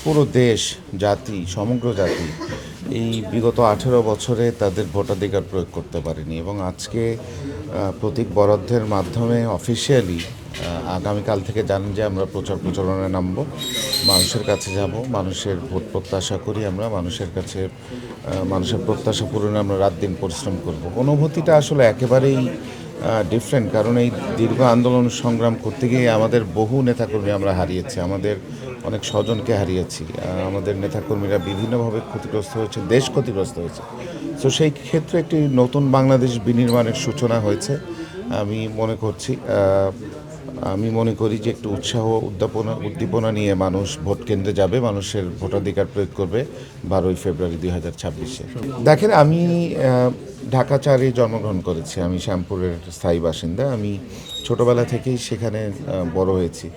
পুরো দেশ, জাতি, সমগ্র জাতি এই বিগত ১৮ বছরে তাদের ভোটাধিকার প্রয়োগ করতে পারেনি এবং আজকে প্রতীক বরাদ্দের মাধ্যমে অফিসিয়ালি আগামীকাল থেকে জানেন যে আমরা প্রচার প্রচারণায় নামব, মানুষের কাছে যাব, মানুষের ভোট প্রত্যাশা করি, আমরা মানুষের কাছে মানুষের প্রত্যাশা পূরণে আমরা রাত দিন পরিশ্রম করব। অনুভূতিটা আসলে একেবারেই ডিফারেন্ট, কারণ এই দীর্ঘ আন্দোলন সংগ্রাম করতে গিয়ে আমাদের বহু নেতাকর্মী আমরা হারিয়েছি, আমাদের অনেক স্বজনকে হারিয়েছি, আমাদের নেতাকর্মীরা বিভিন্নভাবে ক্ষতিগ্রস্ত হয়েছে, দেশ ক্ষতিগ্রস্ত হয়েছে। তো সেই ক্ষেত্রে একটি নতুন বাংলাদেশ বিনির্মাণের সূচনা হয়েছে। আমি মনে করছি আমি মনে করি যে একটু উৎসাহ উদ্দীপনা নিয়ে মানুষ ভোট কেন্দ্রে যাবে, মানুষের ভোটাধিকার প্রয়োগ করবে 12ই ফেব্রুয়ারি 2026-এ। দেখেন, আমি ঢাকা 4-এ জন্মগ্রহণ করেছি, আমি শ্যামপুরের স্থায়ী বাসিন্দা। আমি ছোটোবেলা থেকেই সেখানে বড় হয়েছি।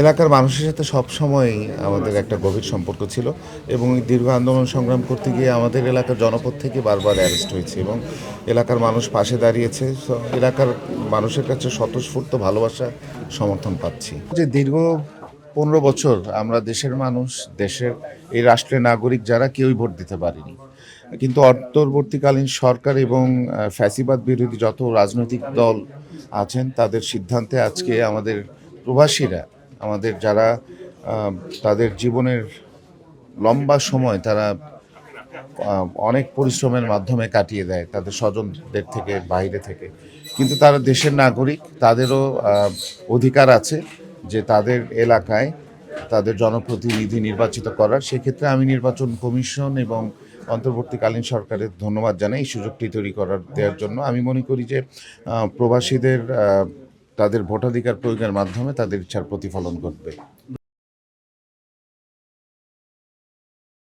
এলাকার মানুষের সাথে সবসময় আমাদের একটা গভীর সম্পর্ক ছিল এবং এই দীর্ঘ আন্দোলন সংগ্রাম করতে গিয়ে আমাদের এলাকার জনপদ থেকে বারবার অ্যারেস্ট হয়েছে এবং এলাকার মানুষ পাশে দাঁড়িয়েছে। এলাকার মানুষের কাছে স্বতঃস্ফূর্ত ভালোবাসা, সমর্থন পাচ্ছি। যে দীর্ঘ 15 বছর আমরা দেশের মানুষ, দেশের এই রাষ্ট্রের নাগরিক যারা কেউই ভোট দিতে পারিনি, কিন্তু অন্তর্বর্তীকালীন সরকার এবং ফ্যাসিবাদ বিরোধী যত রাজনৈতিক দল আছেন তাদের সিদ্ধান্তে আজকে আমাদের প্রবাসীরা, আমাদের যারা তাদের জীবনের লম্বা সময় তারা অনেক পরিশ্রমের মাধ্যমে কাটিয়ে দেয় তাদের স্বজনদের থেকে, বাইরে থেকে, কিন্তু তারা দেশের নাগরিক, তাদেরও অধিকার আছে যে তাদের এলাকায় তাদের জনপ্রতিনিধি নির্বাচিত করার। সেক্ষেত্রে আমি নির্বাচন কমিশন এবং অন্তর্বর্তীকালীন সরকারের ধন্যবাদ জানাই এই সুযোগটি তৈরি দেওয়ার জন্য। আমি মনে করি যে প্রবাসীদের তাদের ভোটাধিকার প্রয়োগের মাধ্যমে তাদের ইচ্ছার প্রতিফলন ঘটবে।